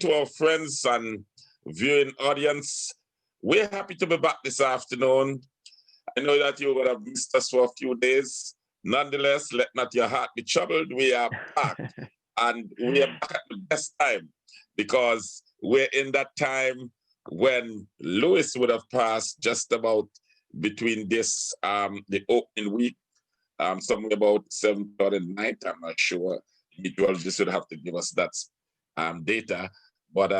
to our friends and viewing audience. We're happy to be back this afternoon. I know that you would have missed us for a few days. Nonetheless, let not your heart be troubled. We are back, and we are back at the best time because we're in that time when Lewis would have passed just about between this, the opening week, somewhere about 7th or the 9th, I'm not sure. Meteorologists would have to give us that data. But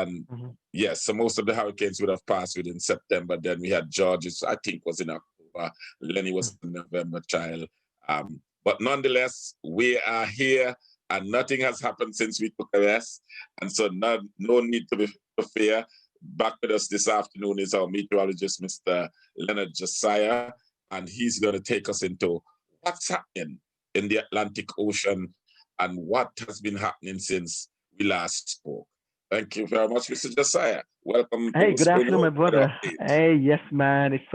yes, so most of the hurricanes would have passed within September. Then we had George's, I think, was in October. Lenny was in November, child. But nonetheless, we are here, and nothing has happened since we took a rest. And so no need to fear. Back with us this afternoon is our meteorologist, Mr. Lenard Josiah, and he's going to take us into what's happening in the Atlantic Ocean and what has been happening since we last spoke. Thank you very much, Mr. Josiah. Welcome. Hey, good afternoon, my brother. Hey, yes, man. It's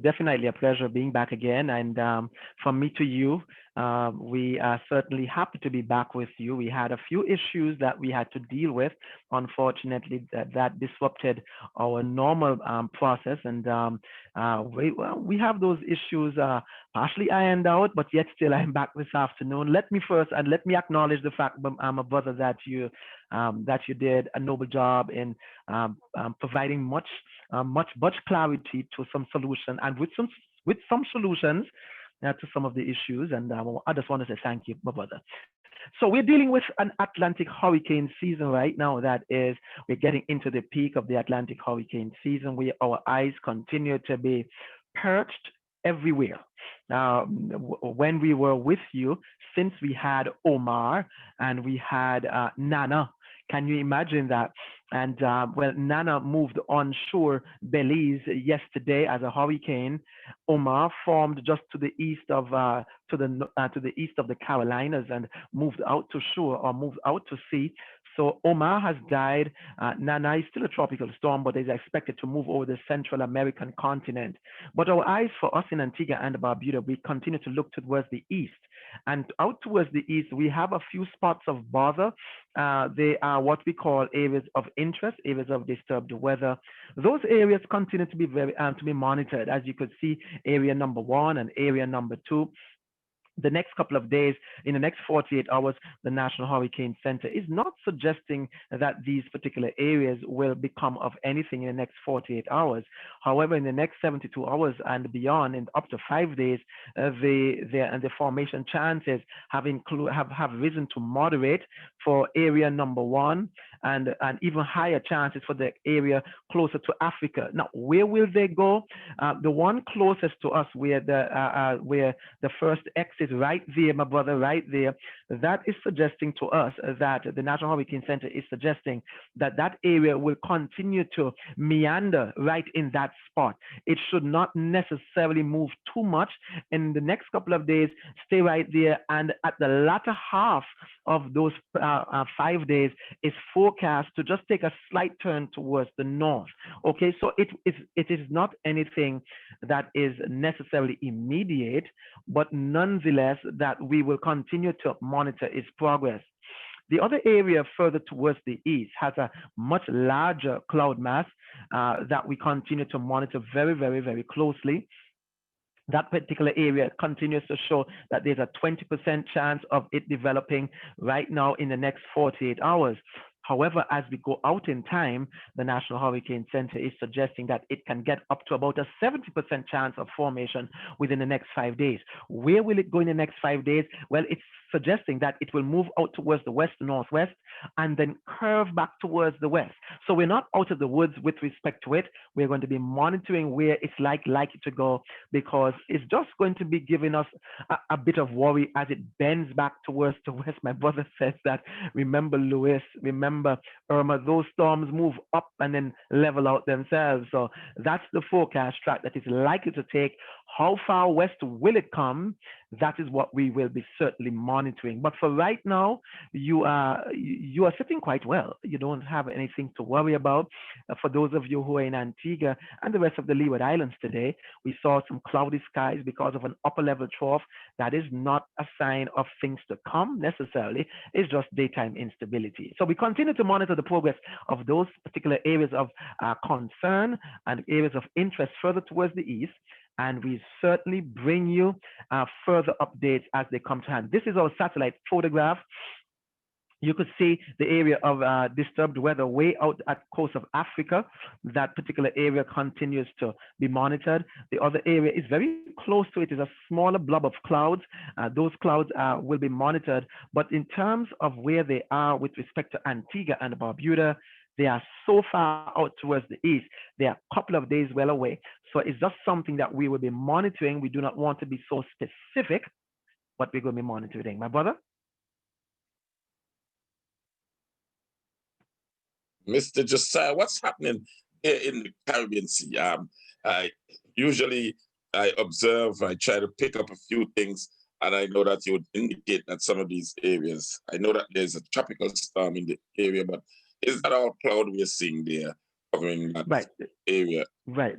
definitely a pleasure being back again. And from me to you, we are certainly happy to be back with you. We had a few issues that we had to deal with. Unfortunately, that disrupted our normal process. And we have those issues partially ironed out, but yet still I'm back this afternoon. Let me acknowledge the fact, my brother, that you did a noble job in providing much clarity to some solution and with some solutions to some of the issues. And I just want to say thank you, my brother. So we're dealing with an Atlantic hurricane season right now. We're getting into the peak of the Atlantic hurricane season, where our eyes continue to be perched everywhere. When we were with you, since we had Omar and we had Nana, can you imagine that? And Nana moved onshore Belize yesterday as a hurricane. Omar formed just to the east of the Carolinas and moved out to shore, or moved out to sea. So Omar has died. Nana is still a tropical storm, but is expected to move over the Central American continent. But our eyes for us in Antigua and Barbuda, we continue to look towards the east. And out towards the east, we have a few spots of bother. They are what we call areas of interest, areas of disturbed weather. Those areas continue to be to be monitored. As you could see, area number 1 and area number 2. The next couple of days, in the next 48 hours, the National Hurricane Center is not suggesting that these particular areas will become of anything in the next 48 hours. However, in the next 72 hours and beyond, in up to 5 days, the formation chances have risen to moderate for area number 1, and even higher chances for the area closer to Africa. Now, where will they go? The one closest to us, where the first exit right there, my brother, right there, that is suggesting to us that the National Hurricane Center is suggesting that that area will continue to meander right in that spot. It should not necessarily move too much in the next couple of days. Stay right there, and at the latter half of those 5 days is forecast to just take a slight turn towards the north. Okay, so it is not anything that is necessarily immediate, but nonetheless that we will continue to monitor its progress. The other area further towards the east has a much larger cloud mass that we continue to monitor very, very, very closely. That particular area continues to show that there's a 20% chance of it developing right now in the next 48 hours. However, as we go out in time, the National Hurricane Center is suggesting that it can get up to about a 70% chance of formation within the next 5 days. Where will it go in the next 5 days? Well, it's suggesting that it will move out towards the west, northwest, and then curve back towards the west. So we're not out of the woods with respect to it. We're going to be monitoring where it's likely to go, because it's just going to be giving us a bit of worry as it bends back towards the west. My brother says that, remember Lewis, remember Irma, those storms move up and then level out themselves. So that's the forecast track that is likely to take. How far west will it come? That is what we will be certainly monitoring. But for right now, you are sitting quite well. You don't have anything to worry about. For those of you who are in Antigua and the rest of the Leeward Islands today, we saw some cloudy skies because of an upper level trough. That is not a sign of things to come necessarily. It's just daytime instability. So we continue to monitor the progress of those particular areas of concern and areas of interest further towards the east. And we certainly bring you further updates as they come to hand. This is our satellite photograph. You could see the area of disturbed weather way out at the coast of Africa. That particular area continues to be monitored. The other area is very close to it, is a smaller blob of clouds. Those clouds will be monitored. But in terms of where they are with respect to Antigua and Barbuda, they are so far out towards the east. They are a couple of days well away. So it's just something that we will be monitoring. We do not want to be so specific, but we're going to be monitoring. My brother? Mr. Josiah, what's happening in the Caribbean Sea? Usually I observe, I try to pick up a few things, and I know that you would indicate that some of these areas, I know that there's a tropical storm in the area, but is that all cloud we're seeing there covering that area? Right.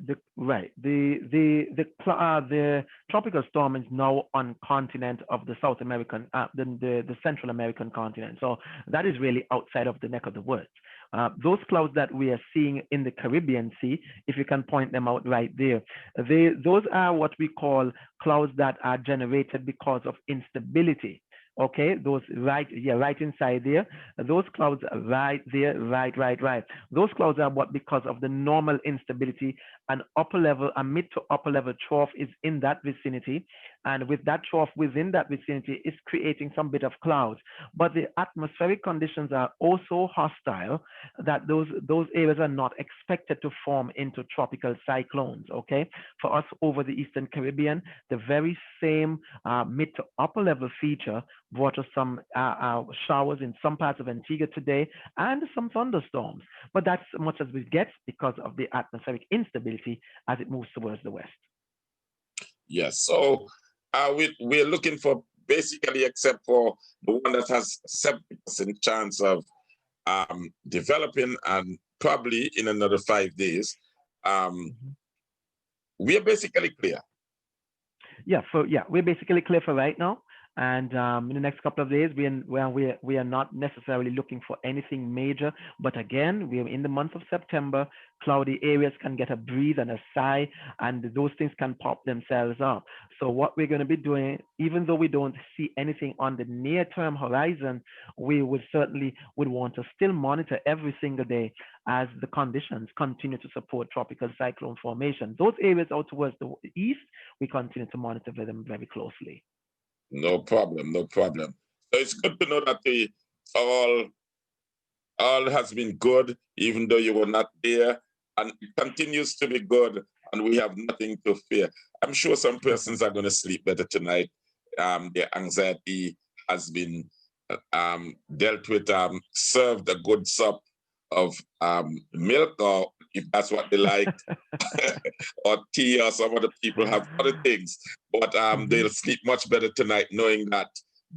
The tropical storm is now on continent of the South American, the Central American continent. So that is really outside of the neck of the woods. Those clouds that we are seeing in the Caribbean Sea, if you can point them out right there, those are what we call clouds that are generated because of instability. Okay, those right inside there, those clouds are right there, right. Those clouds are what, because of the normal instability, an upper level, a mid to upper level trough is in that vicinity, and with that trough within that vicinity is creating some bit of clouds. But the atmospheric conditions are also hostile that those areas are not expected to form into tropical cyclones. Okay, for us over the Eastern Caribbean, the very same mid to upper level feature brought us some showers in some parts of Antigua today and some thunderstorms. But that's as much as we get because of the atmospheric instability as it moves towards the west. Yes, so we're looking for basically, except for the one that has 70% chance of developing, and probably in another 5 days, we are basically clear. Yeah, we're basically clear for right now. And in the next couple of days, we are not necessarily looking for anything major. But again, we are in the month of September. Cloudy areas can get a breathe and a sigh, and those things can pop themselves up. So what we're going to be doing, even though we don't see anything on the near-term horizon, we would want to still monitor every single day as the conditions continue to support tropical cyclone formation. Those areas out towards the east, we continue to monitor them very closely. No problem. So it's good to know that all has been good, even though you were not there, and it continues to be good, and we have nothing to fear. I'm sure some persons are going to sleep better tonight. Their anxiety has been dealt with, served a good sup of milk, or if that's what they like, or tea, or some other people have other things. But they'll sleep much better tonight knowing that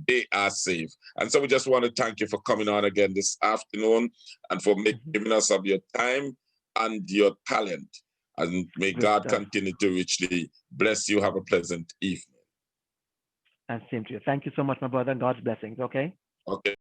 they are safe. And so we just want to thank you for coming on again this afternoon and for giving us of your time and your talent. And may God continue to richly bless you. Have a pleasant evening. And same to you. Thank you so much, my brother, and God's blessings, okay? Okay.